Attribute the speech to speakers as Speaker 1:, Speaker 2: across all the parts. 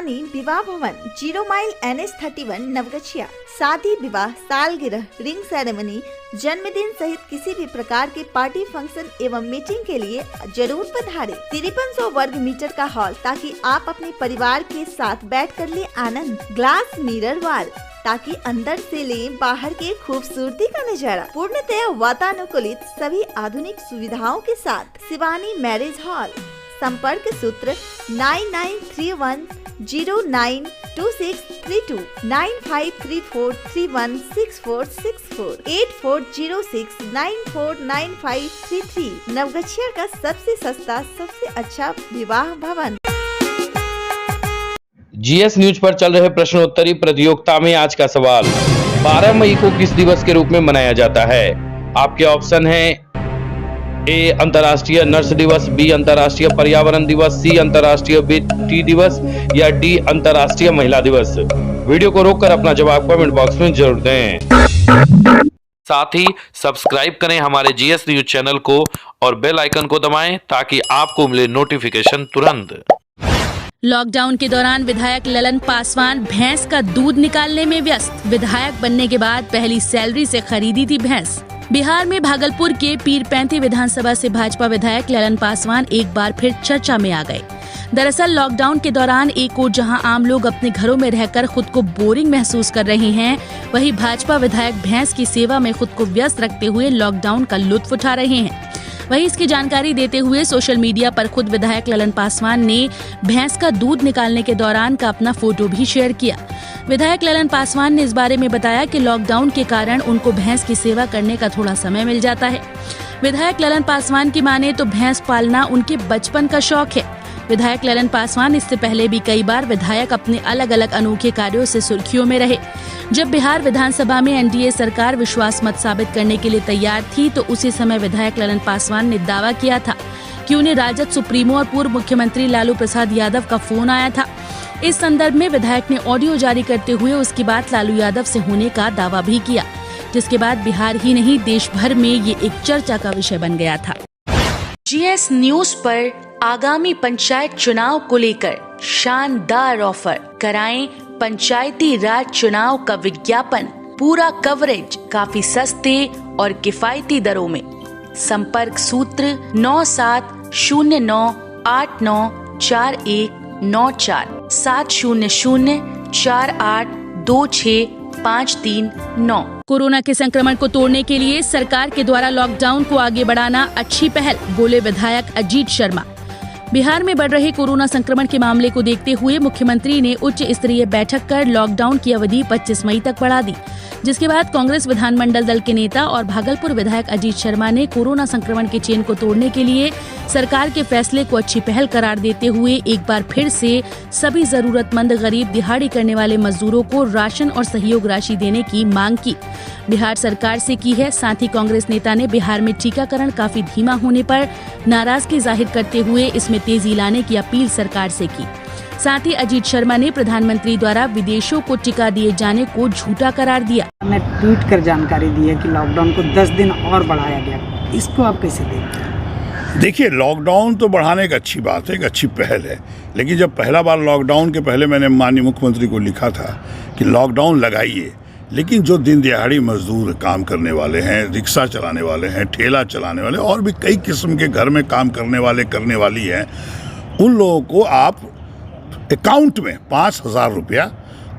Speaker 1: शिवानी विवाह भवन 0 mile NH31 Naugachia. शादी, विवाह, सालगिरह, रिंग सेरेमनी, जन्मदिन सहित किसी भी प्रकार के पार्टी, फंक्शन एवं मीटिंग के लिए जरूर पधारें। 5300 वर्ग मीटर का हॉल, ताकि आप अपने परिवार के साथ बैठ कर ले आनंद। ग्लास मिरर वॉल, ताकि अंदर से ले बाहर के खूबसूरती का नजारा। पूर्णतः वातानुकूलित सभी आधुनिक सुविधाओं के साथ शिवानी मैरिज हॉल। संपर्क सूत्र 9931092632, 9534316464, 8406949533। नवगछिया का सबसे सस्ता, सबसे अच्छा विवाह भवन।
Speaker 2: जीएस न्यूज पर चल रहे प्रश्नोत्तरी प्रतियोगिता में आज का सवाल, 12 मई को किस दिवस के रूप में मनाया जाता है? आपके ऑप्शन हैं ए अंतर्राष्ट्रीय नर्स दिवस, बी अंतर्राष्ट्रीय पर्यावरण दिवस, सी अंतर्राष्ट्रीय बेटी दिवस या डी अंतर्राष्ट्रीय महिला दिवस। वीडियो को रोककर अपना जवाब कमेंट बॉक्स में जरूर दें। साथ ही सब्सक्राइब करें हमारे जीएस न्यूज चैनल को और बेल आइकन को दबाएं ताकि आपको मिले नोटिफिकेशन तुरंत।
Speaker 3: लॉकडाउन के दौरान विधायक ललन पासवान भैंस का दूध निकालने में व्यस्त। विधायक बनने के बाद पहली सैलरी से खरीदी थी भैंस। बिहार में भागलपुर के पीरपैंती विधानसभा से भाजपा विधायक ललन पासवान एक बार फिर चर्चा में आ गए। दरअसल लॉकडाउन के दौरान एक ओर जहां आम लोग अपने घरों में रहकर खुद को बोरिंग महसूस कर रहे हैं, वहीं भाजपा विधायक भैंस की सेवा में खुद को व्यस्त रखते हुए लॉकडाउन का लुत्फ उठा रहे हैं। वहीं इसकी जानकारी देते हुए सोशल मीडिया पर खुद विधायक ललन पासवान ने भैंस का दूध निकालने के दौरान का अपना फोटो भी शेयर किया। विधायक ललन पासवान ने इस बारे में बताया कि लॉकडाउन के कारण उनको भैंस की सेवा करने का थोड़ा समय मिल जाता है। विधायक ललन पासवान की माने तो भैंस पालना उनके बचपन का शौक है। विधायक ललन पासवान इससे पहले भी कई बार विधायक अपने अलग अलग अनोखे कार्यों से सुर्खियों में रहे। जब बिहार विधानसभा में एनडीए सरकार विश्वास मत साबित करने के लिए तैयार थी, तो उसी समय विधायक ललन पासवान ने दावा किया था कि उन्हें राजद सुप्रीमो और पूर्व मुख्यमंत्री लालू प्रसाद यादव का फोन आया था। इस संदर्भ में विधायक ने ऑडियो जारी करते हुए उसकी बात लालू यादव से होने का दावा भी किया, जिसके बाद बिहार ही नहीं देश भर में ये एक चर्चा का विषय बन गया था। जीएस न्यूज पर आगामी पंचायत चुनाव को लेकर शानदार ऑफर। कराएं पंचायती राज चुनाव का विज्ञापन, पूरा कवरेज काफी सस्ते और किफायती दरों में। संपर्क सूत्र 9709894194 700482653 कोरोना के संक्रमण को तोड़ने के लिए सरकार के द्वारा लॉकडाउन को आगे बढ़ाना अच्छी पहल, बोले विधायक अजीत शर्मा। बिहार में बढ़ रहे कोरोना संक्रमण के मामले को देखते हुए मुख्यमंत्री ने उच्च स्तरीय बैठक कर लॉकडाउन की अवधि 25 मई तक बढ़ा दी, जिसके बाद कांग्रेस विधानमंडल दल के नेता और भागलपुर विधायक अजीत शर्मा ने कोरोना संक्रमण के चेन को तोड़ने के लिए सरकार के फैसले को अच्छी पहल करार देते हुए एक बार फिर से सभी जरूरतमंद गरीब दिहाड़ी करने वाले मजदूरों को राशन और सहयोग राशि देने की मांग की। बिहार सरकार से की है। साथ ही कांग्रेस नेता ने बिहार में टीकाकरण काफी धीमा होने पर नाराजगी जाहिर करते हुए इसमें तेजी लाने की अपील सरकार से की। साथ ही अजीत शर्मा ने प्रधानमंत्री द्वारा विदेशों को टीका दिए जाने को झूठा करार दिया।
Speaker 4: मैं ट्वीट कर जानकारी दी है कि लॉकडाउन को 10 दिन और बढ़ाया गया, इसको आप कैसे देखते हैं?
Speaker 5: देखिए, लॉकडाउन तो बढ़ाने एक अच्छी बात है, एक अच्छी पहल है, लेकिन जब पहला बार लॉकडाउन के पहले मैंने माननीय मुख्यमंत्री को लिखा था कि लॉकडाउन लगाइए, लेकिन जो दिन दिहाड़ी मजदूर काम करने वाले हैं, रिक्शा चलाने वाले हैं, ठेला चलाने वाले और भी कई किस्म के घर में काम करने वाली हैं, उन लोगों को आप अकाउंट में 5,000 रुपया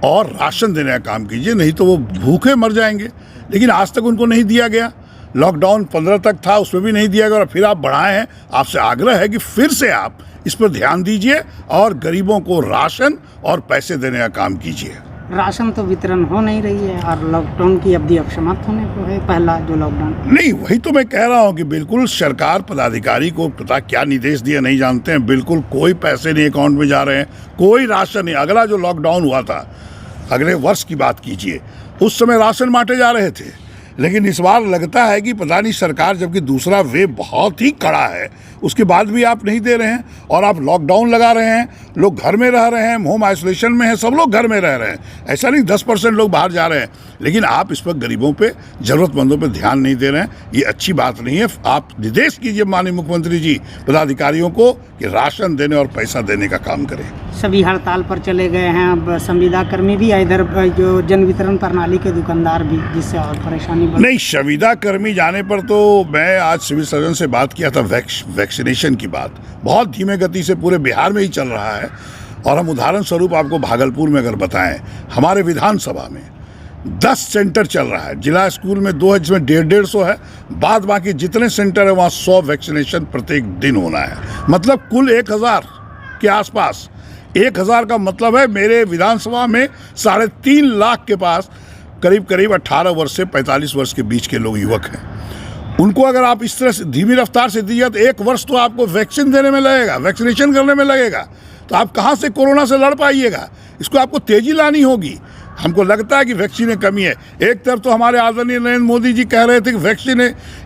Speaker 5: और राशन देने का काम कीजिए, नहीं तो वो भूखे मर जाएंगे। लेकिन आज तक उनको नहीं दिया गया। लॉकडाउन 15 तक था, उसमें भी नहीं दिया गया और फिर आप बढ़ाए हैं। आपसे आग्रह है कि फिर से आप इस पर ध्यान दीजिए और गरीबों को राशन और पैसे देने का काम कीजिए।
Speaker 4: राशन तो वितरण हो नहीं रही है और लॉकडाउन की अवधि अब समाप्त होने को है, पहला जो लॉकडाउन।
Speaker 5: नहीं, वही तो मैं कह रहा हूँ कि बिल्कुल सरकार पदाधिकारी को पता क्या निर्देश दिया नहीं जानते हैं। बिल्कुल कोई पैसे नहीं अकाउंट में जा रहे हैं, कोई राशन नहीं। अगला जो लॉकडाउन हुआ था, अगले वर्ष की बात कीजिए, उस समय राशन बांटे जा रहे थे। लेकिन इस बार लगता है कि पता नहीं सरकार, जबकि दूसरा वेव बहुत ही कड़ा है, उसके बाद भी आप नहीं दे रहे हैं और आप लॉकडाउन लगा रहे हैं। लोग घर में रह रहे हैं, होम आइसोलेशन में हैं, सब लोग घर में रह रहे हैं। ऐसा नहीं 10% लोग बाहर जा रहे हैं, लेकिन आप इस पर गरीबों पे, जरूरतमंदों पे ध्यान नहीं दे रहे हैं। ये अच्छी बात नहीं है। आप निर्देश कीजिए माननीय मुख्यमंत्री जी पदाधिकारियों को कि राशन देने और पैसा देने का काम करें।
Speaker 4: सभी हड़ताल पर चले गए हैं। अब संविदा कर्मी भी है इधर, जो जन वितरण प्रणाली के दुकानदार भी, जिससे और परेशानी बढ़।
Speaker 5: नहीं, संविदा कर्मी जाने पर तो मैं आज सिविल सर्जन से बात किया था वैक्सीनेशन की बात बहुत धीमे गति से पूरे बिहार में ही चल रहा है। और हम उदाहरण स्वरूप आपको भागलपुर में अगर बताएं, हमारे विधानसभा में 10 सेंटर चल रहा है। जिला स्कूल में 2 है जिसमें 150 है, बाद बाकी जितने सेंटर है वहाँ 100 वैक्सीनेशन प्रत्येक दिन होना है। मतलब कुल 1000 के आसपास। 1000 का मतलब है मेरे विधानसभा में 3.5 लाख के पास करीब 18 वर्ष से 45 वर्ष के बीच के लोग युवक हैं। उनको अगर आप इस तरह से धीमी रफ्तार से दीजिए तो 1 वर्ष तो आपको वैक्सीन देने में लगेगा, वैक्सीनेशन करने में लगेगा। तो आप कहाँ से कोरोना से लड़ पाइएगा? इसको आपको तेजी लानी होगी। हमको लगता है कि वैक्सीन में कमी है। एक तरफ तो हमारे आदरणीय नरेंद्र मोदी जी कह रहे थे कि वैक्सीन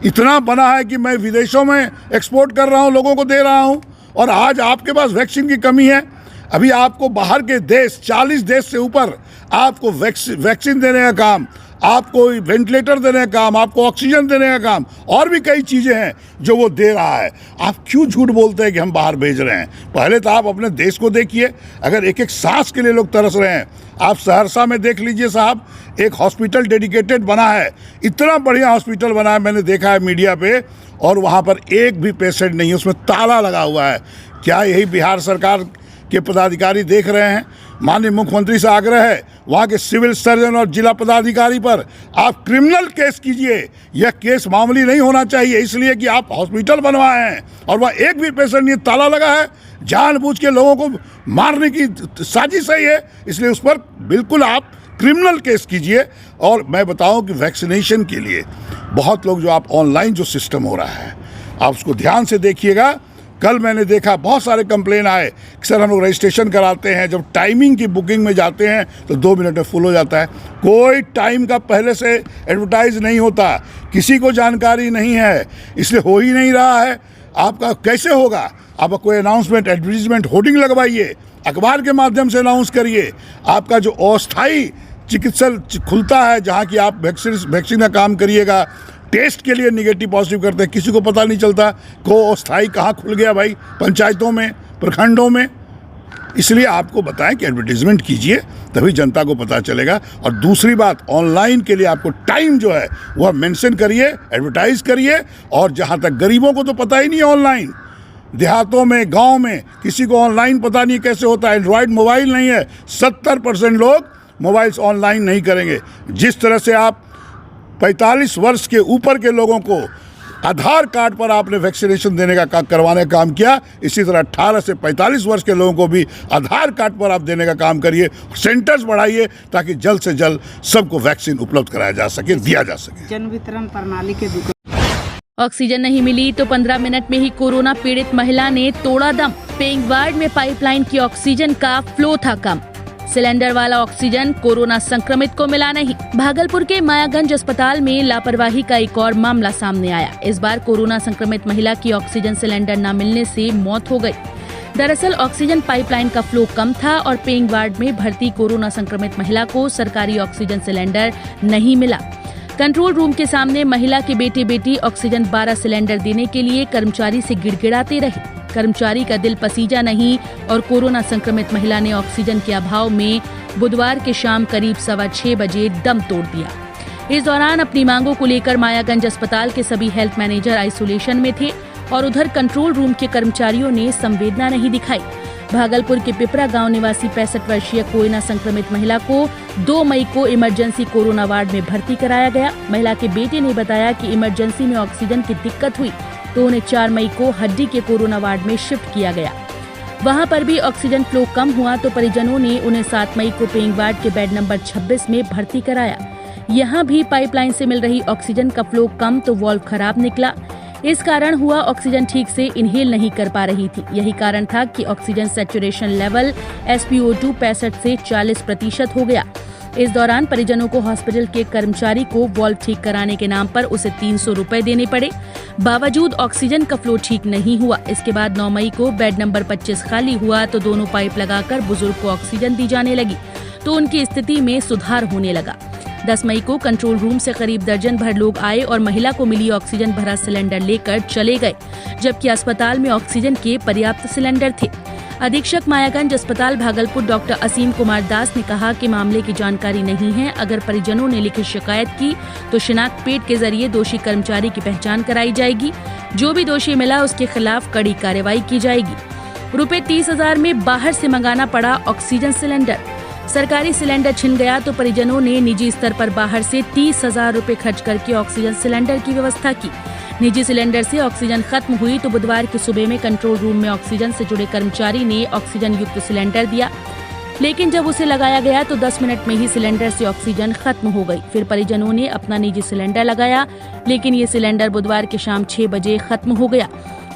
Speaker 5: इतना बना है कि मैं विदेशों में एक्सपोर्ट कर रहा हूँ, लोगों को दे रहा हूँ, और आज आपके पास वैक्सीन की कमी है। अभी आपको बाहर के देश 40 देश से ऊपर आपको वैक्सीन देने का काम, आपको वेंटिलेटर देने का काम, आपको ऑक्सीजन देने का काम, और भी कई चीज़ें हैं जो वो दे रहा है। आप क्यों झूठ बोलते हैं कि हम बाहर भेज रहे हैं? पहले तो आप अपने देश को देखिए। अगर एक एक सांस के लिए लोग तरस रहे हैं, आप सहरसा में देख लीजिए साहब, एक हॉस्पिटल डेडिकेटेड बना है, इतना बढ़िया हॉस्पिटल बना है, मैंने देखा है मीडिया पे, और वहाँ पर एक भी पेशेंट नहीं है, उसमें ताला लगा हुआ है। क्या यही बिहार सरकार के पदाधिकारी देख रहे हैं? माननीय मुख्यमंत्री से आग्रह है वहाँ के सिविल सर्जन और जिला पदाधिकारी पर आप क्रिमिनल केस कीजिए। यह केस मामूली नहीं होना चाहिए, इसलिए कि आप हॉस्पिटल बनवाए हैं और वहाँ एक भी पेशेंट नहीं, ताला लगा है, जानबूझ के लोगों को मारने की साजिश है ये, इसलिए उस पर बिल्कुल आप क्रिमिनल केस कीजिए। और मैं बताऊं कि वैक्सीनेशन के लिए बहुत लोग जो आप ऑनलाइन जो सिस्टम हो रहा है, आप उसको ध्यान से देखिएगा। कल मैंने देखा बहुत सारे कंप्लेन आए कि सर हम लोग रजिस्ट्रेशन कराते हैं, जब टाइमिंग की बुकिंग में जाते हैं तो 2 मिनट में फुल हो जाता है। कोई टाइम का पहले से एडवर्टाइज नहीं होता, किसी को जानकारी नहीं है, इसलिए हो ही नहीं रहा है। आपका कैसे होगा? आप कोई अनाउंसमेंट, एडवर्टीजमेंट, होर्डिंग लगवाइए, अखबार के माध्यम से अनाउंस करिए। आपका जो अस्थायी चिकित्सा खुलता है जहाँ की आप वैक्सीन का काम करिएगा, टेस्ट के लिए निगेटिव पॉजिटिव करते हैं, किसी को पता नहीं चलता को अस्थायी कहाँ खुल गया भाई, पंचायतों में, प्रखंडों में। इसलिए आपको बताएं कि एडवर्टीजमेंट कीजिए, तभी जनता को पता चलेगा। और दूसरी बात, ऑनलाइन के लिए आपको टाइम जो है वह मेंशन करिए, एडवर्टाइज करिए। और जहाँ तक गरीबों को तो पता ही नहीं है ऑनलाइन, देहातों में, गाँव में किसी को ऑनलाइन पता नहीं कैसे होता है। एंड्रॉयड मोबाइल नहीं है, 70% लोग मोबाइल्स ऑनलाइन नहीं करेंगे। जिस तरह से आप 45 वर्ष के ऊपर के लोगों को आधार कार्ड पर आपने वैक्सीनेशन देने का करवाने का काम किया, इसी तरह 18 से 45 वर्ष के लोगों को भी आधार कार्ड पर आप देने का काम करिए। सेंटर्स बढ़ाइए ताकि जल्द से जल्द सबको वैक्सीन उपलब्ध कराया जा सके, दिया जा सके।
Speaker 4: जन वितरण प्रणाली के
Speaker 3: ऑक्सीजन नहीं मिली तो 15 मिनट में ही कोरोना पीड़ित महिला ने तोड़ा दम। पेइंग वार्ड में पाइपलाइन की ऑक्सीजन का फ्लो था कम, सिलेंडर वाला ऑक्सीजन कोरोना संक्रमित को मिला नहीं। भागलपुर के मायागंज अस्पताल में लापरवाही का एक और मामला सामने आया। इस बार कोरोना संक्रमित महिला की ऑक्सीजन सिलेंडर न मिलने से मौत हो गई। दरअसल ऑक्सीजन पाइपलाइन का फ्लो कम था और पेइंग वार्ड में भर्ती कोरोना संक्रमित महिला को सरकारी ऑक्सीजन सिलेंडर नहीं मिला। कंट्रोल रूम के सामने महिला के बेटे बेटी ऑक्सीजन 12 सिलेंडर देने के लिए कर्मचारी से गिड़गिड़ाते रहे। कर्मचारी का दिल पसीजा नहीं और कोरोना संक्रमित महिला ने ऑक्सीजन के अभाव में बुधवार के शाम करीब 6:15 बजे दम तोड़ दिया। इस दौरान अपनी मांगों को लेकर मायागंज अस्पताल के सभी हेल्थ मैनेजर आइसोलेशन में थे और उधर कंट्रोल रूम के कर्मचारियों ने संवेदना नहीं दिखाई। भागलपुर के पिपरा गांव निवासी 65 वर्षीय कोरोना संक्रमित महिला को 2 मई को इमरजेंसी कोरोना वार्ड में भर्ती कराया गया। महिला के बेटे ने बताया कि इमरजेंसी में ऑक्सीजन की दिक्कत हुई तो उन्हें 4 मई को हड्डी के कोरोना वार्ड में शिफ्ट किया गया। वहां पर भी ऑक्सीजन फ्लो कम हुआ तो परिजनों ने उन्हें 7 मई को पेइंग वार्ड के बेड नंबर 26 में भर्ती कराया। यहां भी पाइपलाइन से मिल रही ऑक्सीजन का फ्लो कम तो वाल्व खराब निकला। इस कारण हुआ ऑक्सीजन ठीक से इनहेल नहीं कर पा रही थी। यही कारण था कि ऑक्सीजन सैचुरेशन लेवल SpO2 65 से 40% हो गया। इस दौरान परिजनों को हॉस्पिटल के कर्मचारी को वाल्व ठीक कराने के नाम पर उसे 300 रुपए देने पड़े। बावजूद ऑक्सीजन का फ्लो ठीक नहीं हुआ। इसके बाद 9 मई को बेड नंबर 25 खाली हुआ तो दोनों पाइप लगाकर बुजुर्ग को ऑक्सीजन दी जाने लगी तो उनकी स्थिति में सुधार होने लगा। 10 मई को कंट्रोल रूम से करीब दर्जन भर लोग आए और महिला को मिली ऑक्सीजन भरा सिलेंडर लेकर चले गए, जबकि अस्पताल में ऑक्सीजन के पर्याप्त सिलेंडर थे। अधीक्षक मायागंज अस्पताल भागलपुर डॉक्टर असीम कुमार दास ने कहा कि मामले की जानकारी नहीं है। अगर परिजनों ने लिखित शिकायत की तो शिनाख्त पेड के जरिए दोषी कर्मचारी की पहचान कराई जाएगी। जो भी दोषी मिला उसके खिलाफ कड़ी कार्रवाई की जाएगी। रुपए 30,000 में बाहर से मंगाना पड़ा ऑक्सीजन सिलेंडर। सरकारी सिलेंडर छिन गया तो परिजनों ने निजी स्तर पर बाहर से 30,000 रुपए खर्च करके ऑक्सीजन सिलेंडर की व्यवस्था की। निजी सिलेंडर से ऑक्सीजन खत्म हुई तो बुधवार की सुबह में कंट्रोल रूम में ऑक्सीजन से जुड़े कर्मचारी ने ऑक्सीजन युक्त सिलेंडर दिया, लेकिन जब उसे लगाया गया तो 10 मिनट में ही सिलेंडर से ऑक्सीजन खत्म हो गई। फिर परिजनों ने अपना निजी सिलेंडर लगाया, लेकिन ये सिलेंडर बुधवार की शाम 6 बजे खत्म हो गया।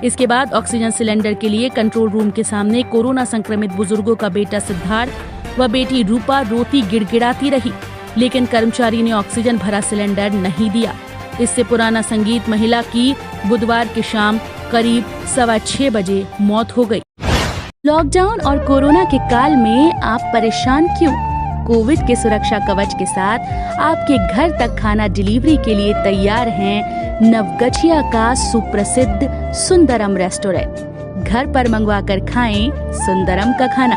Speaker 3: इसके बाद ऑक्सीजन सिलेंडर के लिए कंट्रोल रूम के सामने कोरोना संक्रमित बुजुर्गों का बेटा सिद्धार्थ व बेटी रूपा रोती गिड़गिड़ाती रही, लेकिन कर्मचारी ने ऑक्सीजन भरा सिलेंडर नहीं दिया। इससे पुराना संगीत महिला की बुधवार की शाम करीब 6:15 बजे मौत हो गई। लॉकडाउन और कोरोना के काल में आप परेशान क्यों? कोविड के सुरक्षा कवच के साथ आपके घर तक खाना डिलीवरी के लिए तैयार हैं नवगछिया का सुप्रसिद्ध सुंदरम रेस्टोरेंट। घर पर मंगवा कर खाएं सुंदरम का खाना।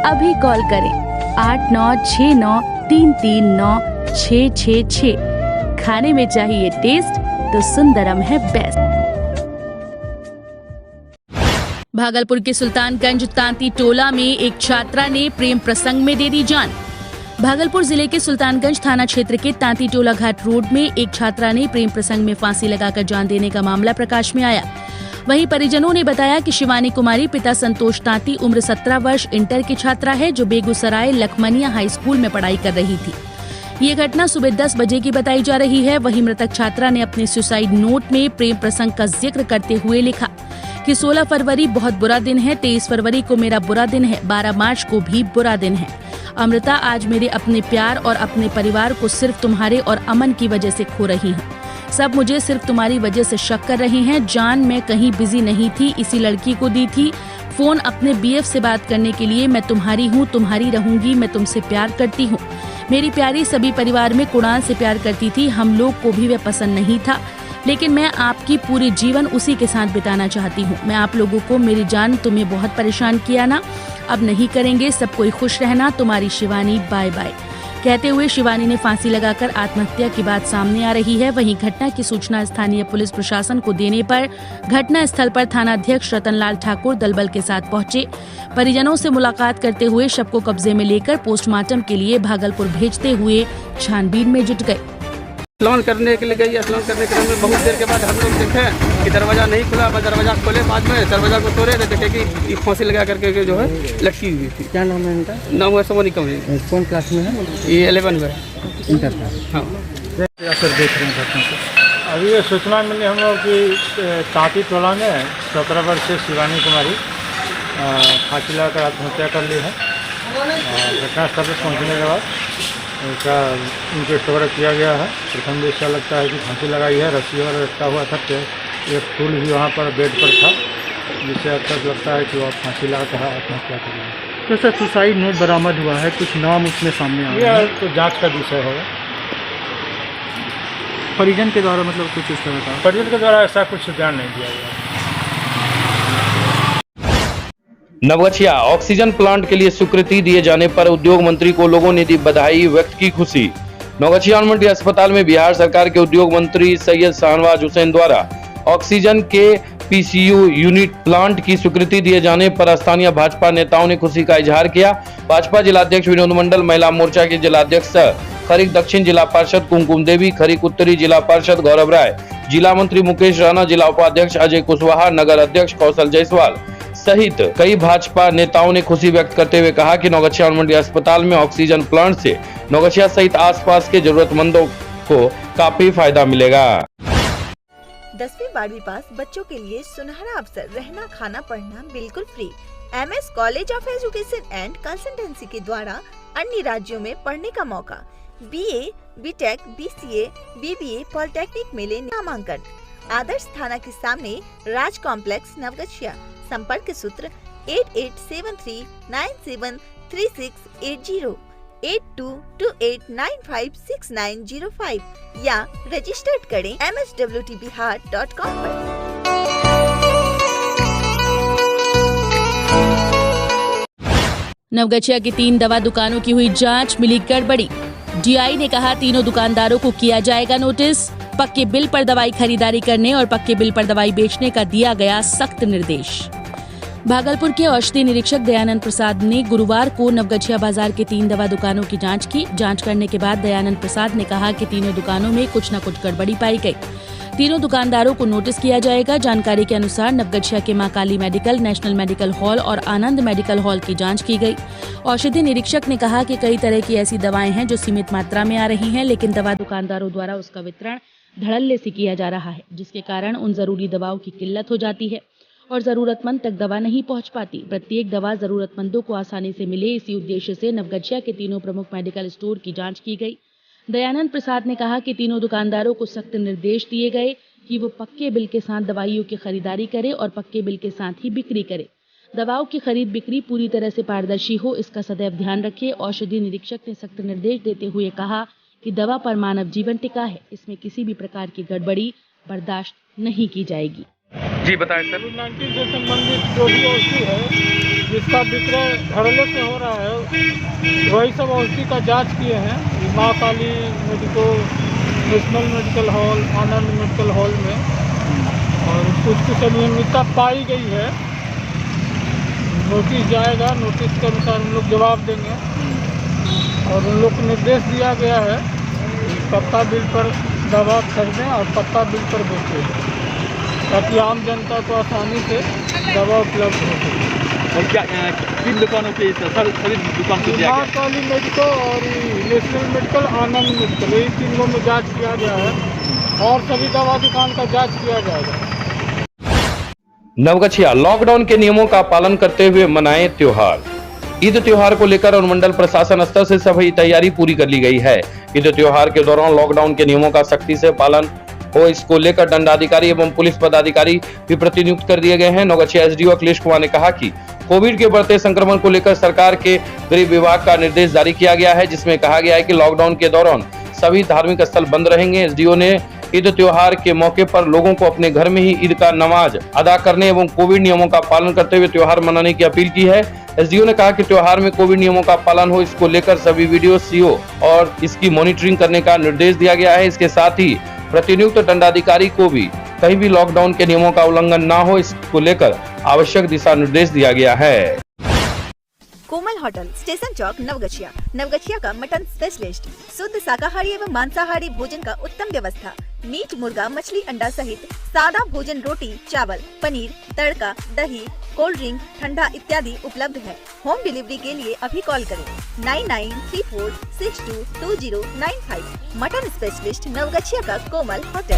Speaker 3: अभी कॉल करें 8969339666। खाने में चाहिए टेस्ट तो सुंदरम है बेस्ट। भागलपुर के सुल्तानगंज तांती टोला में एक छात्रा ने प्रेम प्रसंग में दे दी जान। भागलपुर जिले के सुल्तानगंज थाना क्षेत्र के तांती टोला घाट रोड में एक छात्रा ने प्रेम प्रसंग में फांसी लगाकर जान देने का मामला प्रकाश में आया। वहीं परिजनों ने बताया कि शिवानी कुमारी पिता संतोष तांती उम्र 17 वर्ष इंटर की छात्रा है, जो बेगूसराय लखमनिया हाई स्कूल में पढ़ाई कर रही थी। ये घटना सुबह 10 बजे की बताई जा रही है। वहीं मृतक छात्रा ने अपने सुसाइड नोट में प्रेम प्रसंग का जिक्र करते हुए लिखा कि 16 फरवरी बहुत बुरा दिन है, 23 फरवरी को मेरा बुरा दिन है, 12 मार्च को भी बुरा दिन है। अमृता, आज मेरे अपने प्यार और अपने परिवार को सिर्फ तुम्हारे और अमन की वजह से खो रही हूँ। सब मुझे सिर्फ तुम्हारी वजह से शक कर रहे हैं। जान मैं कहीं बिजी नहीं थी, इसी लड़की को दी थी फोन अपने बीएफ से बात करने के लिए। मैं तुम्हारी हूँ, तुम्हारी रहूंगी, मैं तुमसे प्यार करती हूँ। मेरी प्यारी सभी परिवार में कुणाल से प्यार करती थी, हम लोग को भी वह पसंद नहीं था, लेकिन मैं आपकी पूरी जीवन उसी के साथ बिताना चाहती हूँ। मैं आप लोगों को, मेरी जान, तुम्हें बहुत परेशान किया ना, अब नहीं करेंगे। सब कोई खुश रहना, तुम्हारी शिवानी, बाय बाय। कहते हुए शिवानी ने फांसी लगाकर आत्महत्या की बात सामने आ रही है। वहीं घटना की सूचना स्थानीय पुलिस प्रशासन को देने पर घटना स्थल पर थानाध्यक्ष रतनलाल ठाकुर दलबल के साथ पहुंचे। परिजनों से मुलाकात करते हुए शव को कब्जे में लेकर पोस्टमार्टम के लिए भागलपुर भेजते हुए छानबीन में जुट गए।
Speaker 6: स्नान करने के लिए गई। स्नान करने के क्रम में बहुत देर के बाद हम लोग देखे कि दरवाजा नहीं खुला। दरवाजा खोले, बाद में दरवाजा को तोड़े तो देखे कि फांसी लगा करके जो है लटकी हुई थी। क्या नाम है इनका? नाम है सोनी कमरी। कौन क्लास में है? ये 11 में इंटर का। हाँ
Speaker 7: सर, देख रहे हैं घटना से। अभी ये सूचना मिली हम लोग कि तांती टोला में 17 वर्ष से शिवानी कुमारी फांसी लगाकर आत्महत्या कर ली है। घटनास्थल पर पहुँचने के बाद उनका इंक्वेस्ट वगैरह किया गया है। प्रथम दृष्टया लगता है कि फांसी लगाई है, रस्सी वगैरह लटका हुआ था, एक टूल भी वहाँ पर बेड पर था, जिससे अब तक लगता है कि वो फांसी लगाकर आत्महत्या कर रही है।
Speaker 8: तो सर, सुसाइड नोट बरामद हुआ है, कुछ नाम उसमें सामने आ रहा है,
Speaker 7: तो जांच का विषय होगा।
Speaker 8: परिजन के द्वारा मतलब कुछ इस तरह का?
Speaker 7: परिजन के द्वारा ऐसा कुछ बयान नहीं दिया गया।
Speaker 2: नवगछिया ऑक्सीजन प्लांट के लिए स्वीकृति दिए जाने पर उद्योग मंत्री को लोगों ने दी बधाई, व्यक्त की खुशी। नवगछिया अनुमंडल अस्पताल में बिहार सरकार के उद्योग मंत्री सैयद शाहनवाज हुसैन द्वारा ऑक्सीजन के पीसीयू यूनिट प्लांट की स्वीकृति दिए जाने पर स्थानीय भाजपा नेताओं ने खुशी का इजहार किया। भाजपा जिलाध्यक्ष विनोद मंडल, महिला मोर्चा के जिलाध्यक्ष खरीक दक्षिण जिला पार्षद कुमकुम देवी, खरीक उत्तरी जिला पार्षद गौरव राय, जिला मंत्री मुकेश राणा, जिला उपाध्यक्ष अजय कुशवाहा, नगर अध्यक्ष कौशल जायसवाल सहित कई भाजपा नेताओं ने खुशी व्यक्त करते हुए कहा कि नवगछिया अनुमंडल अस्पताल में ऑक्सीजन प्लांट से नवगछिया सहित आसपास के जरूरतमंदों को काफी फायदा मिलेगा।
Speaker 1: 10वीं 12वीं पास बच्चों के लिए सुनहरा अवसर, रहना खाना पढ़ना बिल्कुल free. MS college of education and consultancy के द्वारा अन्य राज्यों में पढ़ने का मौका। BA, BTech, BCA, BBA polytechnic में ले नामांकन। आदर्श थाना के सामने राज कॉम्प्लेक्स नवगछिया। संपर्क सूत्र 8873973680 8228956905 या रजिस्टर्ड करें mswtbihar.com पर।
Speaker 3: नवगछिया की 3 दवा दुकानों की हुई जांच, मिली गड़बड़ी। डीआई ने कहा तीनों दुकानदारों को किया जाएगा नोटिस। पक्के बिल पर दवाई खरीदारी करने और पक्के बिल पर दवाई बेचने का दिया गया सख्त निर्देश। भागलपुर के औषधि निरीक्षक दयानंद प्रसाद ने गुरुवार को नवगछिया बाजार के 3 दवा दुकानों की जांच की। जांच करने के बाद दयानंद प्रसाद ने कहा कि तीनों दुकानों में कुछ न कुछ गड़बड़ी पाई गई। तीनों दुकानदारों को नोटिस किया जाएगा। जानकारी के अनुसार नवगछिया के मां काली मेडिकल, नेशनल मेडिकल हॉल और आनंद मेडिकल हॉल की जांच की गई। औषधि निरीक्षक ने कहा कि कई तरह की ऐसी दवाएं हैं जो सीमित मात्रा में आ रही हैं, लेकिन दवा दुकानदारों द्वारा उसका वितरण धड़ल्ले से किया जा रहा है, जिसके कारण उन जरूरी दवाओं की किल्लत हो जाती है और जरूरतमंद तक दवा नहीं पहुंच पाती। प्रत्येक दवा जरूरतमंदों को आसानी से मिले, इसी उद्देश्य से नवगछिया के तीनों प्रमुख मेडिकल स्टोर की जांच की गई। दयानंद प्रसाद ने कहा कि तीनों दुकानदारों को सख्त निर्देश दिए गए कि वो पक्के बिल के साथ दवाइयों की खरीदारी करे और पक्के बिल के साथ ही बिक्री करे। दवाओं की खरीद बिक्री पूरी तरह से पारदर्शी हो, इसका सदैव ध्यान रखे। औषधि निरीक्षक ने सख्त निर्देश देते हुए कहा कि दवा पर मानव जीवन टिका है, इसमें किसी भी प्रकार की गड़बड़ी बर्दाश्त नहीं की जाएगी।
Speaker 2: जी बताएं सर।
Speaker 7: कोविड-19 से संबंधित जो भी औषधि है जिसका विक्रय धड़ल्ले से हो रहा है, वही सब औषधि का जांच किए हैं मां काली मेडिकल, नेशनल मेडिकल हॉल, आनंद मेडिकल हॉल में, और कुछ अनियमितता पाई गई है। नोटिस जाएगा, नोटिस के अनुसार हम लोग जवाब देंगे और उन लोग को निर्देश दिया गया है पक्का बिल पर दवा खरीदें और पक्का बिल पर बेचें, ताकि आम जनता को आसानी से दवा उपलब्ध हो सके।
Speaker 8: और क्या किन दुकानों के सभी दुकान को दिया
Speaker 7: मां काली मेडिकल और नेशनल मेडिकल, आनंद मेडिकल, यही तीनों में जांच किया गया है और सभी दवा दुकान का जांच किया जाएगा।
Speaker 2: नवगछिया लॉकडाउन के नियमों का पालन करते हुए मनाए त्योहार। ईद त्योहार को लेकर अनुमंडल प्रशासन स्तर से सभी तैयारी पूरी कर ली गई है। ईद त्योहार के दौरान लॉकडाउन के नियमों का सख्ती से पालन हो, इसको लेकर दंडाधिकारी एवं पुलिस पदाधिकारी भी प्रतिनियुक्त कर दिए गए हैं। नवगछिया एसडीओ अखिलेश कुमार ने कहा कि कोविड के बढ़ते संक्रमण को लेकर सरकार के गृह विभाग का निर्देश जारी किया गया है, जिसमें कहा गया है कि लॉकडाउन के दौरान सभी धार्मिक स्थल बंद रहेंगे। एसडीओ ने ईद त्योहार के मौके पर लोगों को अपने घर में ही ईद का नमाज अदा करने एवं कोविड नियमों का पालन करते हुए त्योहार मनाने की अपील की है। एसडीओ ने कहा कि त्योहार में कोविड नियमों का पालन हो, इसको लेकर सभी वीडियो सीओ और इसकी मॉनिटरिंग करने का निर्देश दिया गया है। इसके साथ ही प्रतिनियुक्त दंडाधिकारी को भी कहीं भी लॉकडाउन के नियमों का उल्लंघन न हो, इसको लेकर आवश्यक दिशा निर्देश दिया गया है।
Speaker 1: कोमल होटल, स्टेशन चौक, नवगछिया। नवगछिया का मटन स्पेशलिस्ट, शुद्ध शाकाहारी एवं मांसाहारी भोजन का उत्तम व्यवस्था। मीट, मुर्गा, मछली, अंडा सहित सादा भोजन, रोटी, चावल, पनीर, तड़का, दही, कोल्ड ड्रिंक, ठंडा इत्यादि उपलब्ध है। होम डिलीवरी के लिए अभी कॉल करें 9934622095। मटन स्पेशलिस्ट, नवगछिया का कोमल होटल।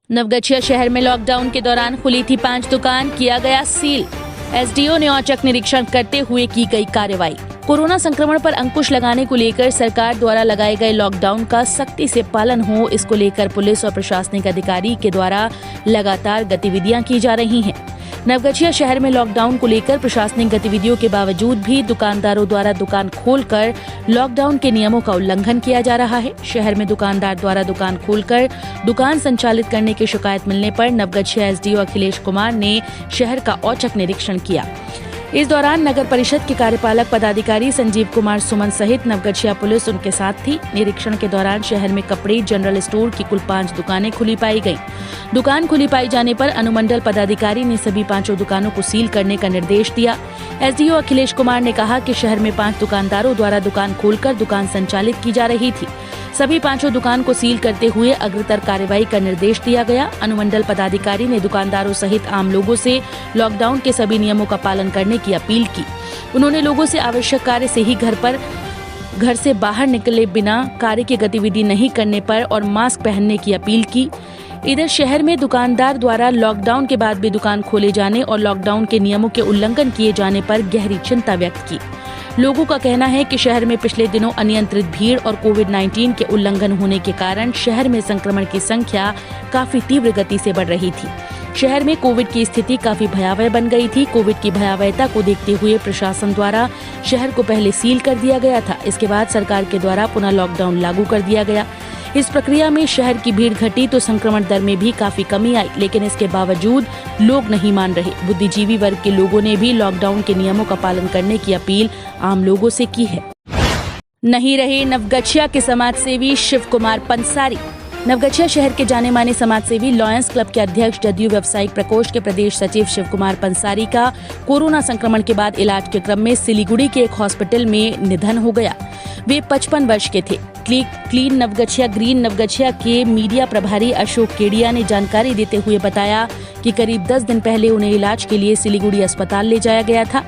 Speaker 3: नवगछिया शहर में लॉकडाउन के दौरान खुली थी 5 दुकान, किया गया सील। एसडीओ ने औचक निरीक्षण करते हुए की गई कार्रवाई। कोरोना संक्रमण पर अंकुश लगाने को लेकर सरकार द्वारा लगाए गए लॉकडाउन का सख्ती से पालन हो, इसको लेकर पुलिस और प्रशासनिक अधिकारी के द्वारा लगातार गतिविधियां की जा रही हैं। नवगछिया शहर में लॉकडाउन को लेकर प्रशासनिक गतिविधियों के बावजूद भी दुकानदारों द्वारा दुकान खोलकर लॉकडाउन के नियमों का उल्लंघन किया जा रहा है। शहर में दुकानदार द्वारा दुकान खोलकर दुकान संचालित करने की शिकायत मिलने पर नवगछिया एसडीओ अखिलेश कुमार ने शहर का औचक निरीक्षण किया। इस दौरान नगर परिषद के कार्यपालक पदाधिकारी संजीव कुमार सुमन सहित नवगछिया पुलिस उनके साथ थी। निरीक्षण के दौरान शहर में कपड़े, जनरल स्टोर की कुल 5 दुकानें खुली पाई गयी। दुकान खुली पाई जाने पर अनुमंडल पदाधिकारी ने सभी 5 दुकानों को सील करने का निर्देश दिया। एसडीओ अखिलेश कुमार ने कहा कि शहर में 5 दुकानदारों द्वारा दुकान खोलकर दुकान संचालित की जा रही थी। सभी 5 दुकान को सील करते हुए अग्रतर कार्रवाई का निर्देश दिया गया। अनुमंडल पदाधिकारी ने दुकानदारों सहित आम लोगों से लॉकडाउन के सभी नियमों का पालन करने की अपील की। उन्होंने लोगों से आवश्यक कार्य से ही घर से बाहर निकले बिना कार्य की गतिविधि नहीं करने पर और मास्क पहनने की अपील की। इधर शहर में दुकानदार द्वारा लॉकडाउन के बाद भी दुकान खोले जाने और लॉकडाउन के नियमों के उल्लंघन किए जाने पर गहरी चिंता व्यक्त की। लोगों का कहना है कि शहर में पिछले दिनों अनियंत्रित भीड़ और कोविड-19 के उल्लंघन होने के कारण शहर में संक्रमण की संख्या काफी तीव्र गति से बढ़ रही थी। शहर में कोविड की स्थिति काफी भयावह बन गई थी। कोविड की भयावहता को देखते हुए प्रशासन द्वारा शहर को पहले सील कर दिया गया था। इसके बाद सरकार के द्वारा पुनः लॉकडाउन लागू कर दिया गया। इस प्रक्रिया में शहर की भीड़ घटी तो संक्रमण दर में भी काफी कमी आई, लेकिन इसके बावजूद लोग नहीं मान रहे। बुद्धिजीवी वर्ग के लोगों ने भी लॉकडाउन के नियमों का पालन करने की अपील आम लोगों से की है। नहीं रहे नवगछिया के समाजसेवी शिव कुमार पंसारी। नवगछिया शहर के जाने माने समाजसेवी लॉयंस क्लब के अध्यक्ष जदयू व्यवसायिक प्रकोष्ठ के प्रदेश सचिव शिव कुमार पंसारी का कोरोना संक्रमण के बाद इलाज के क्रम में सिलीगुड़ी के एक हॉस्पिटल में निधन हो गया। वे 55 वर्ष के थे। क्लीन नवगछिया ग्रीन नवगछिया के मीडिया प्रभारी अशोक केडिया ने जानकारी देते हुए बताया कि करीब 10 दिन पहले उन्हें इलाज के लिए सिलीगुड़ी अस्पताल ले जाया गया था।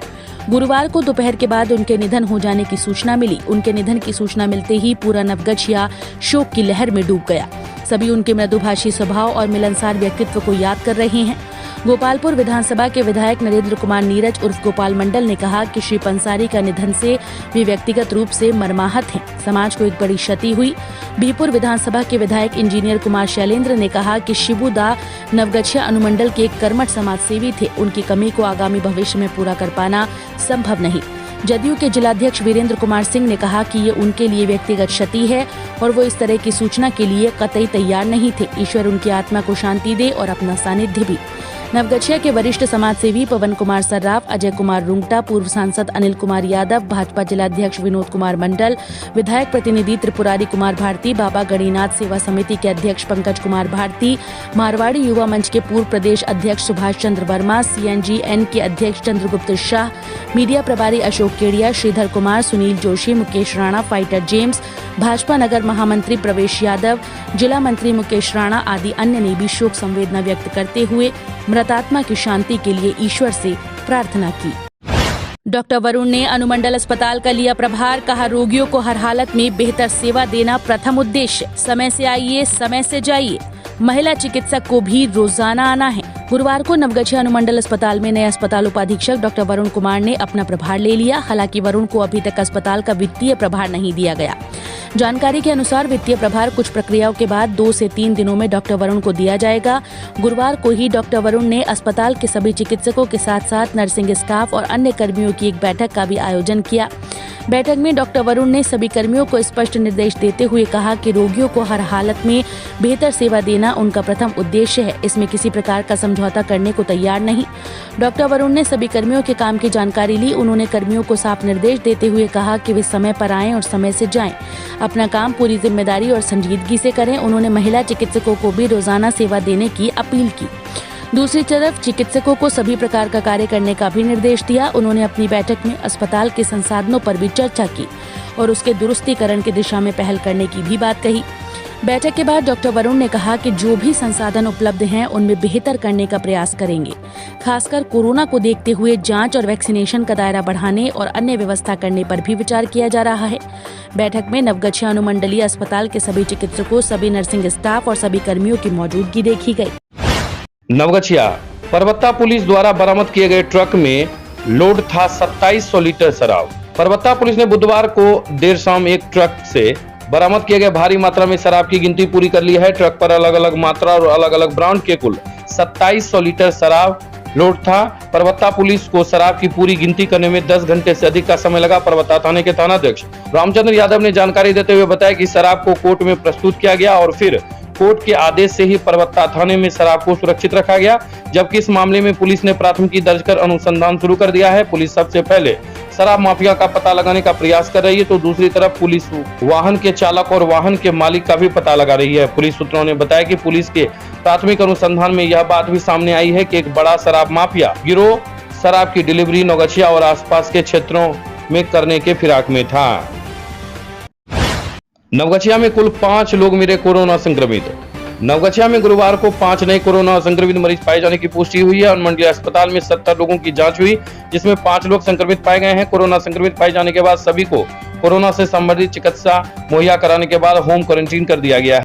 Speaker 3: गुरुवार को दोपहर के बाद उनके निधन हो जाने की सूचना मिली। उनके निधन की सूचना मिलते ही पूरा नवगछिया शोक की लहर में डूब गया। सभी उनके मृदुभाषी स्वभाव और मिलनसार व्यक्तित्व को याद कर रहे हैं। गोपालपुर विधानसभा के विधायक नरेंद्र कुमार नीरज उर्फ गोपाल मंडल ने कहा कि श्री पंसारी का निधन से वे व्यक्तिगत रूप से मर्माहत हैं। समाज को एक बड़ी क्षति हुई। बीहपुर विधानसभा के विधायक इंजीनियर कुमार शैलेंद्र ने कहा कि शिबू दा नवगछिया अनुमंडल के एक कर्मठ समाजसेवी थे। उनकी कमी को आगामी भविष्य में पूरा कर पाना संभव नहीं। जदयू के जिलाध्यक्ष वीरेंद्र कुमार सिंह ने कहा कि ये उनके लिए व्यक्तिगत क्षति है और वो इस तरह की सूचना के लिए कतई तैयार नहीं थे। ईश्वर उनकी आत्मा को शांति दे और अपना सानिध्य भी। नवगछिया के वरिष्ठ समाजसेवी पवन कुमार सर्राफ, अजय कुमार रुंगटा, पूर्व सांसद अनिल कुमार यादव, भाजपा जिलाध्यक्ष विनोद कुमार मंडल, विधायक प्रतिनिधि त्रिपुरारी कुमार भारती, बाबा गणिनाथ सेवा समिति के अध्यक्ष पंकज कुमार भारती, मारवाड़ी युवा मंच के पूर्व प्रदेश अध्यक्ष सुभाष चंद्र वर्मा, CNGN के अध्यक्ष चंद्रगुप्त शाह, मीडिया प्रभारी अशोक केडिया, श्रीधर कुमार, सुनील जोशी, मुकेश राणा, फाइटर जेम्स, भाजपा नगर महामंत्री प्रवेश यादव, जिला मंत्री मुकेश राणा आदि अन्य ने भी शोक संवेदना व्यक्त करते हुए मृतात्मा की शांति के लिए ईश्वर से प्रार्थना की। डॉक्टर वरुण ने अनुमंडल अस्पताल का लिया प्रभार। कहा, रोगियों को हर हालत में बेहतर सेवा देना प्रथम उद्देश्य। समय से आइए, समय से जाइए। महिला चिकित्सक को भी रोजाना आना है। गुरुवार को नवगछिया अनुमंडल अस्पताल में नए अस्पताल उपाधीक्षक डॉक्टर वरुण कुमार ने अपना प्रभार ले लिया। हालांकि वरुण को अभी तक अस्पताल का वित्तीय प्रभार नहीं दिया गया। जानकारी के अनुसार वित्तीय प्रभार कुछ प्रक्रियाओं के बाद 2 से 3 दिनों में डॉक्टर वरुण को दिया जाएगा। गुरुवार को ही डॉक्टर वरुण ने अस्पताल के सभी चिकित्सकों के साथ साथ नर्सिंग स्टाफ और अन्य कर्मियों की एक बैठक का भी आयोजन किया। बैठक में डॉक्टर वरुण ने सभी कर्मियों को स्पष्ट निर्देश देते हुए कहा कि रोगियों को हर हालत में बेहतर सेवा देना उनका प्रथम उद्देश्य है। इसमें किसी प्रकार का समझौता करने को तैयार नहीं। डॉक्टर वरुण ने सभी कर्मियों के काम की जानकारी ली। उन्होंने कर्मियों को साफ निर्देश देते हुए कहा कि वे समय पर आएं और समय से जाएं। अपना काम पूरी जिम्मेदारी और संजीदगी से करें। उन्होंने महिला चिकित्सकों को भी रोजाना सेवा देने की अपील की। दूसरी तरफ चिकित्सकों को सभी प्रकार का कार्य करने का भी निर्देश दिया। उन्होंने अपनी बैठक में अस्पताल के संसाधनों पर भी चर्चा की और उसके दुरुस्तीकरण की दिशा में पहल करने की भी बात कही। बैठक के बाद डॉक्टर वरुण ने कहा कि जो भी संसाधन उपलब्ध हैं उनमें बेहतर करने का प्रयास करेंगे। खासकर कोरोना को देखते हुए जांच और वैक्सीनेशन का दायरा बढ़ाने और अन्य व्यवस्था करने पर भी विचार किया जा रहा है। बैठक में नवगछिया अनुमंडलीय अस्पताल के सभी चिकित्सकों, सभी नर्सिंग स्टाफ और सभी कर्मियों की मौजूदगी देखी गई।
Speaker 2: नवगछिया परबत्ता पुलिस द्वारा बरामद किए गए ट्रक में लोड था 2700 लीटर शराब। परबत्ता पुलिस ने बुधवार को देर शाम एक ट्रक से बरामद किए गए भारी मात्रा में शराब की गिनती पूरी कर ली है। ट्रक पर अलग अलग मात्रा और अलग अलग ब्रांड के कुल 2700 लीटर शराब लोड था। परबत्ता पुलिस को शराब की पूरी गिनती करने में 10 घंटे से अधिक का समय लगा। परबत्ता थाने के थानाध्यक्ष रामचंद्र यादव ने जानकारी देते हुए बताया कि शराब को कोर्ट में प्रस्तुत किया गया और फिर कोर्ट के आदेश से ही परबत्ता थाने में शराब को सुरक्षित रखा गया। जबकि इस मामले में पुलिस ने प्राथमिकी दर्ज कर अनुसंधान शुरू कर दिया है। पुलिस सबसे पहले शराब माफिया का पता लगाने का प्रयास कर रही है, तो दूसरी तरफ पुलिस वाहन के चालक और वाहन के मालिक का भी पता लगा रही है। पुलिस सूत्रों ने बताया कि पुलिस के प्राथमिक अनुसंधान में यह बात भी सामने आई है कि एक बड़ा शराब माफिया गिरोह शराब की डिलीवरी नवगछिया और आसपास के क्षेत्रों में करने के फिराक में था। नवगछिया में कुल 5 लोग मिले कोरोना संक्रमित। नवगछिया में गुरुवार को 5 नए कोरोना संक्रमित मरीज पाए जाने की पुष्टि हुई है। अनुमंडलीय अस्पताल में 70 लोगों की जांच हुई, जिसमें 5 लोग संक्रमित पाए गए हैं। कोरोना संक्रमित पाए जाने के बाद सभी को कोरोना से संबंधित चिकित्सा मुहैया कराने के बाद होम क्वारंटीन कर दिया गया है।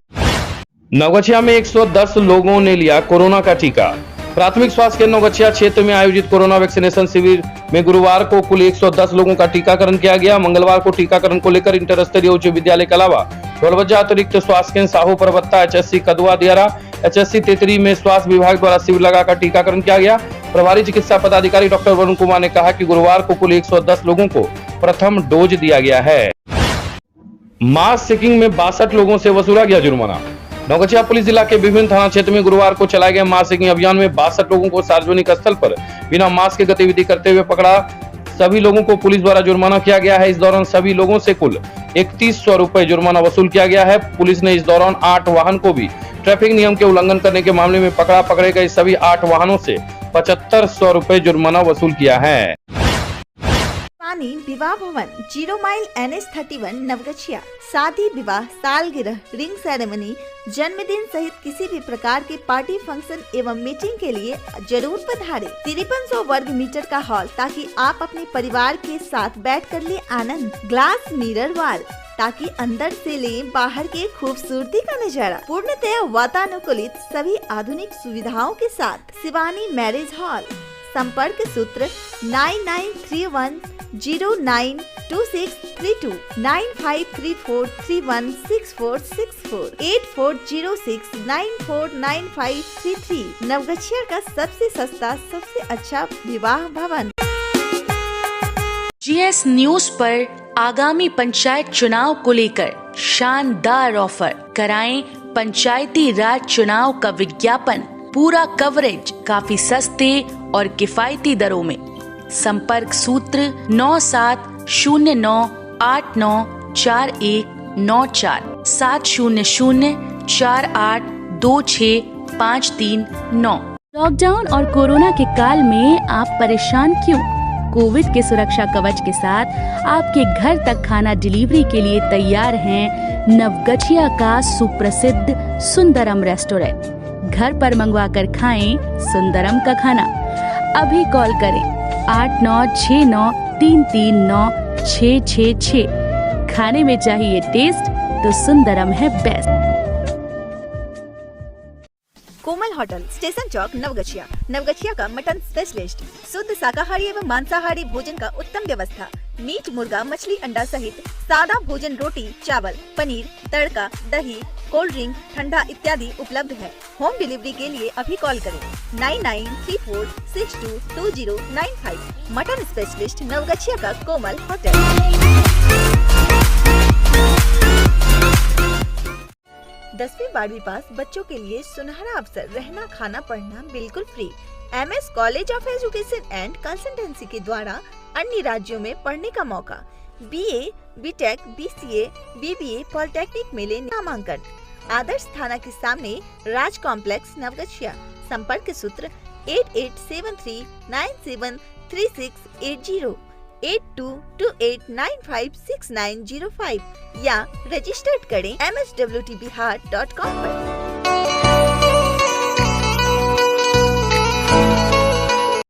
Speaker 2: नवगछिया में 110 लोगों ने लिया कोरोना का टीका। प्राथमिक स्वास्थ्य केंद्र नवगछिया क्षेत्र में आयोजित कोरोना वैक्सीनेशन शिविर में गुरुवार को कुल 110 लोगों का टीकाकरण किया गया। मंगलवार को टीकाकरण को लेकर इंटर स्तरीय उच्च विद्यालय के अलावा ढोलवजा अतिरिक्त स्वास्थ्य केंद्र साहू परबत्ता, HSC कदवा दियारा, HSC तेतरी में स्वास्थ्य विभाग द्वारा शिविर लगाकर टीकाकरण किया गया। प्रभारी चिकित्सा पदाधिकारी डॉक्टर वरुण कुमार ने कहा कि गुरुवार को कुल 110 लोगों को प्रथम डोज दिया गया है। मास चेकिंग में 62 लोगों से वसूला गया जुर्माना। नवगछिया पुलिस जिला के विभिन्न थाना क्षेत्र में गुरुवार को चलाए गए मास चेकिंग अभियान में 62 लोगों को सार्वजनिक स्थल पर बिना मास्क की गतिविधि करते हुए पकड़ा। सभी लोगों को पुलिस द्वारा जुर्माना किया गया है। इस दौरान सभी लोगों से कुल 3100 रुपए जुर्माना वसूल किया गया है। पुलिस ने इस दौरान 8 वाहन को भी ट्रैफिक नियम के उल्लंघन करने के मामले में पकड़ा। पकड़े गए सभी 8 वाहनों से 7500 रुपए जुर्माना वसूल किया है।
Speaker 1: विवाह भवन 0 माइल NH 31 नवगछिया। शादी, विवाह, सालगिरह, रिंग सेरेमनी, जन्मदिन सहित किसी भी प्रकार के पार्टी फंक्शन एवं मीटिंग के लिए जरूर पधारें। 5300 वर्ग मीटर का हॉल ताकि आप अपने परिवार के साथ बैठ कर ले आनंद। ग्लास मिरर वॉल ताकि अंदर से ले बाहर के खूबसूरती का नजारा। पूर्णतया वातानुकूलित सभी आधुनिक सुविधाओं के साथ शिवानी मैरिज हॉल। संपर्क सूत्र 9931092632 9534316464 8406949533। नवगछिया का सबसे सस्ता सबसे अच्छा विवाह भवन।
Speaker 3: GS न्यूज पर आगामी पंचायत चुनाव को लेकर शानदार ऑफर। कराएं पंचायती राज चुनाव का विज्ञापन, पूरा कवरेज काफी सस्ते और किफायती दरों में। संपर्क सूत्र 9709894194 700482653 लॉकडाउन और कोरोना के काल में आप परेशान क्यों? कोविड के सुरक्षा कवच के साथ आपके घर तक खाना डिलीवरी के लिए तैयार हैं नवगछिया का सुप्रसिद्ध सुंदरम रेस्टोरेंट। घर पर मंगवा कर खाएं सुंदरम का खाना। अभी कॉल करें 8969339666। खाने में चाहिए टेस्ट तो सुंदरम है बेस्ट।
Speaker 1: कोमल होटल, स्टेशन चौक, नवगछिया। नवगछिया का मटन स्पेशलिस्ट। शुद्ध शाकाहारी एवं मांसाहारी भोजन का उत्तम व्यवस्था। मीट, मुर्गा, मछली, अंडा सहित सादा भोजन, रोटी, चावल, पनीर, तड़का, दही, कोल्ड ड्रिंक, ठंडा इत्यादि उपलब्ध है। होम डिलीवरी के लिए अभी कॉल करें 9934622095। मटन स्पेशलिस्ट नवगछिया का कोमल होटल। 10वीं 12वीं पास बच्चों के लिए सुनहरा अवसर। रहना, खाना, पढ़ना बिल्कुल free. MS college of education and consultancy के द्वारा अन्य राज्यों में पढ़ने का मौका। BA, BTech, BCA, BBA, polytechnic मिले नामांकन। आदर्श थाना के सामने राज कॉम्प्लेक्स, नवगछिया। संपर्क सूत्र 8873973680 8228956905 या रजिस्टर्ड करें mswtbihar.com पर।